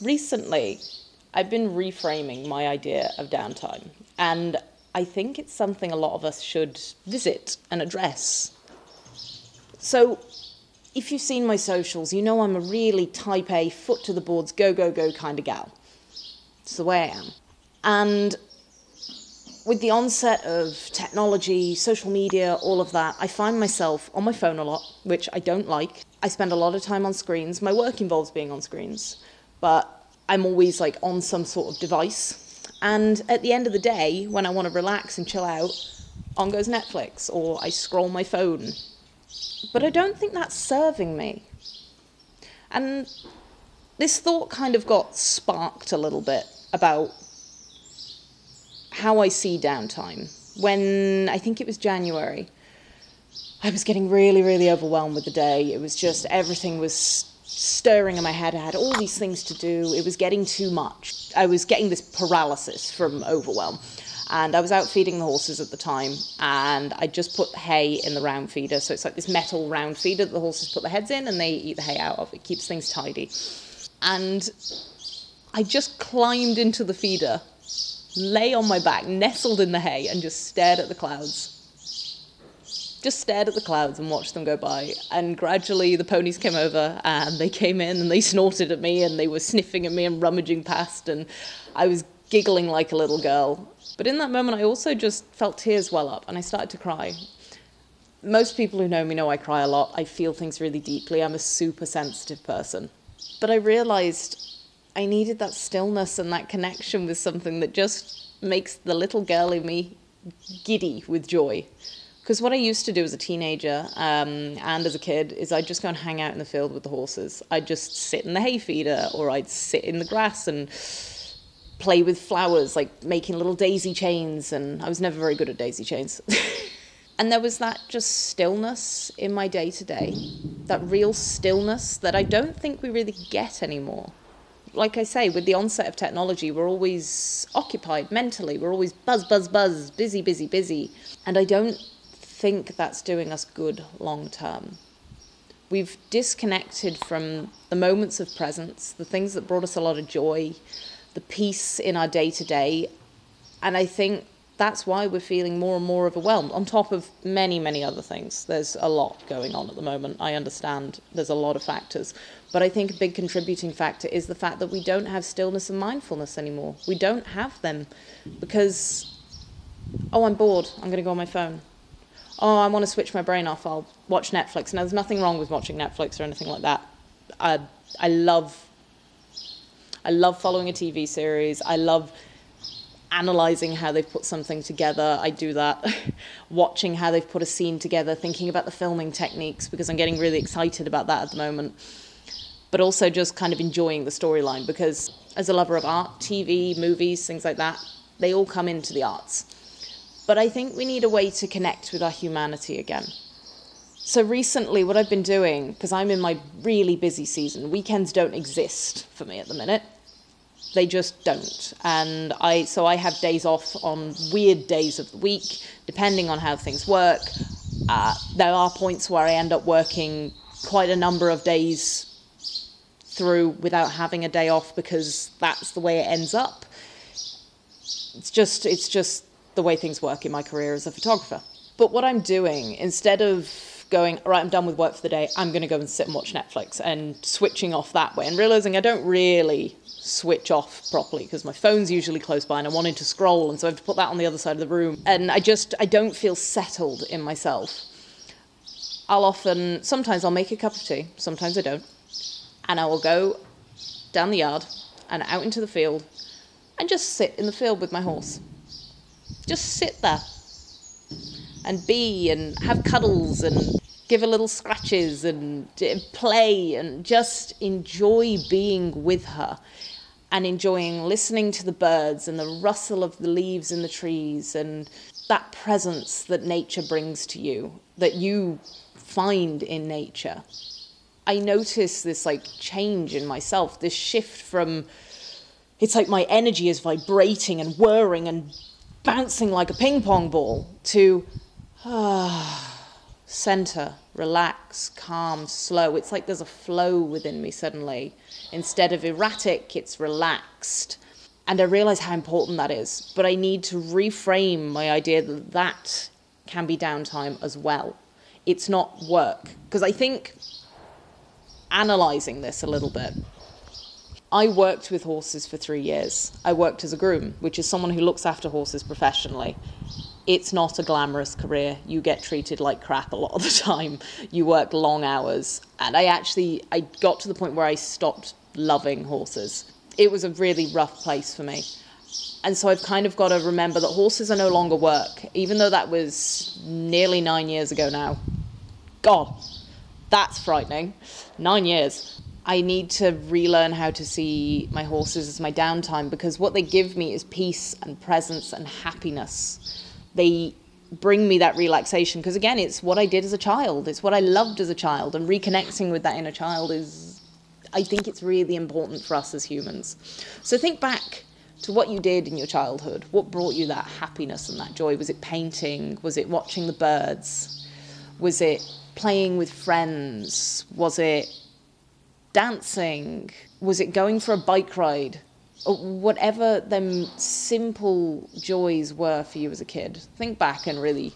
Recently, I've been reframing my idea of downtime, and I think it's something a lot of us should visit and address. So, if you've seen my socials, you know I'm a really type A, foot to the boards, go, go, go kind of gal. It's the way I am. And with the onset of technology, social media, all of that, I find myself on my phone a lot, which I don't like. I spend a lot of time on screens. My work involves being on screens, but I'm always like on some sort of device. And at the end of the day, when I want to relax and chill out, on goes Netflix, or I scroll my phone. But I don't think that's serving me. And this thought kind of got sparked a little bit about how I see downtime. When, I think it was January, I was getting really, really overwhelmed with the day. It was just, everything was stirring in my head. I had all these things to do. It was getting too much. I was getting this paralysis from overwhelm. And I was out feeding the horses at the time, and I just put hay in the round feeder. So it's like this metal round feeder that the horses put their heads in, and they eat the hay out of. It keeps things tidy. And I just climbed into the feeder, lay on my back, nestled in the hay, and just stared at the clouds. Just stared at the clouds and watched them go by. And gradually the ponies came over, and they came in and they snorted at me, and they were sniffing at me and rummaging past, and I was giggling like a little girl. But in that moment I also just felt tears well up, and I started to cry. Most people who know me know I cry a lot. I feel things really deeply. I'm a super sensitive person. But I realized I needed that stillness and that connection with something that just makes the little girl in me giddy with joy. Because what I used to do as a teenager and as a kid is I'd just go and hang out in the field with the horses. I'd just sit in the hay feeder, or I'd sit in the grass and play with flowers, like making little daisy chains, and I was never very good at daisy chains. And there was that just stillness in my day-to-day, that real stillness that I don't think we really get anymore. Like I say, with the onset of technology, we're always occupied mentally. We're always buzz, buzz, buzz, busy, busy, busy. And I don't think that's doing us good long term. We've disconnected from the moments of presence, the things that brought us a lot of joy, the peace in our day-to-day. And I think that's why we're feeling more and more overwhelmed, on top of many, many other things. There's a lot going on at the moment. I understand there's a lot of factors. But I think a big contributing factor is the fact that we don't have stillness and mindfulness anymore. We don't have them because, oh, I'm bored, I'm going to go on my phone. Oh, I want to switch my brain off, I'll watch Netflix. Now, there's nothing wrong with watching Netflix or anything like that. I love following a TV series. I love analysing how they've put something together. I do that. Watching how they've put a scene together, thinking about the filming techniques, because I'm getting really excited about that at the moment. But also just kind of enjoying the storyline, because as a lover of art, TV, movies, things like that, they all come into the arts. But I think we need a way to connect with our humanity again. So recently what I've been doing, because I'm in my really busy season, weekends don't exist for me at the minute. They just don't. And so I have days off on weird days of the week, depending on how things work. There are points where I end up working quite a number of days through without having a day off, because that's the way it ends up. It's just the way things work in my career as a photographer. But what I'm doing, instead of going, all right, I'm done with work for the day, I'm going to go and sit and watch Netflix, and switching off that way, and realizing I don't really switch off properly because my phone's usually close by and I'm wanting to scroll, and so I have to put that on the other side of the room, and I don't feel settled in myself. Sometimes I'll make a cup of tea, sometimes I don't, and I will go down the yard and out into the field and just sit in the field with my horse. Just sit there and be and have cuddles and give her little scratches and play and just enjoy being with her and enjoying listening to the birds and the rustle of the leaves in the trees and that presence that nature brings to you, that you find in nature. I notice this like change in myself, this shift from, it's like my energy is vibrating and whirring and bouncing like a ping pong ball, to center, relax, calm, slow. It's like there's a flow within me suddenly. Instead of erratic, it's relaxed. And I realize how important that is. But I need to reframe my idea that that can be downtime as well. It's not work. Because I think, analyzing this a little bit, I worked with horses for 3 years. I worked as a groom, which is someone who looks after horses professionally. It's not a glamorous career. You get treated like crap a lot of the time. You work long hours. And I got to the point where I stopped loving horses. It was a really rough place for me. And so I've kind of got to remember that horses are no longer work, even though that was nearly 9 years ago now. God, that's frightening. 9 years. I need to relearn how to see my horses as my downtime, because what they give me is peace and presence and happiness. They bring me that relaxation, because again, it's what I did as a child. It's what I loved as a child, and reconnecting with that inner child is, I think it's really important for us as humans. So think back to what you did in your childhood. What brought you that happiness and that joy? Was it painting? Was it watching the birds? Was it playing with friends? Was it dancing? Was it going for a bike ride? Or whatever them simple joys were for you as a kid. Think back and really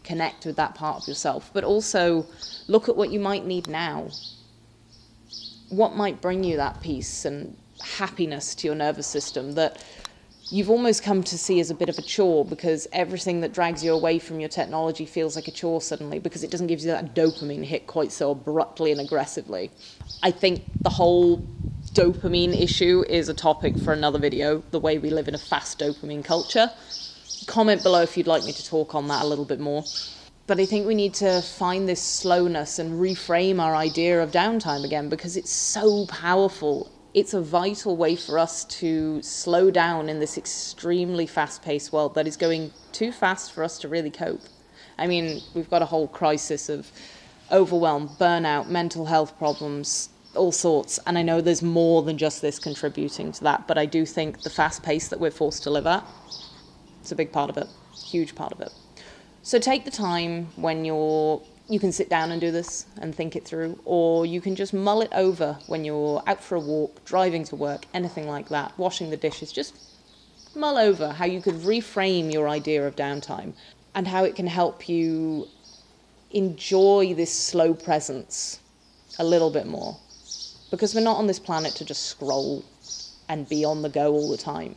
connect with that part of yourself. But also look at what you might need now. What might bring you that peace and happiness to your nervous system that you've almost come to see as a bit of a chore, because everything that drags you away from your technology feels like a chore suddenly, because it doesn't give you that dopamine hit quite so abruptly and aggressively. I think the whole dopamine issue is a topic for another video, the way we live in a fast dopamine culture. Comment below if you'd like me to talk on that a little bit more. But I think we need to find this slowness and reframe our idea of downtime again, because it's so powerful. It's a vital way for us to slow down in this extremely fast-paced world that is going too fast for us to really cope. I mean, we've got a whole crisis of overwhelm, burnout, mental health problems, all sorts. And I know there's more than just this contributing to that, but I do think the fast pace that we're forced to live at, it's a big part of it, huge part of it. So take the time when you can sit down and do this and think it through, or you can just mull it over when you're out for a walk, driving to work, anything like that, washing the dishes. Just mull over how you could reframe your idea of downtime and how it can help you enjoy this slow presence a little bit more. Because we're not on this planet to just scroll and be on the go all the time.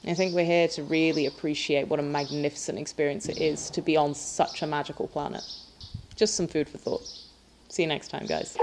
I think we're here to really appreciate what a magnificent experience it is to be on such a magical planet. Just some food for thought. See you next time, guys.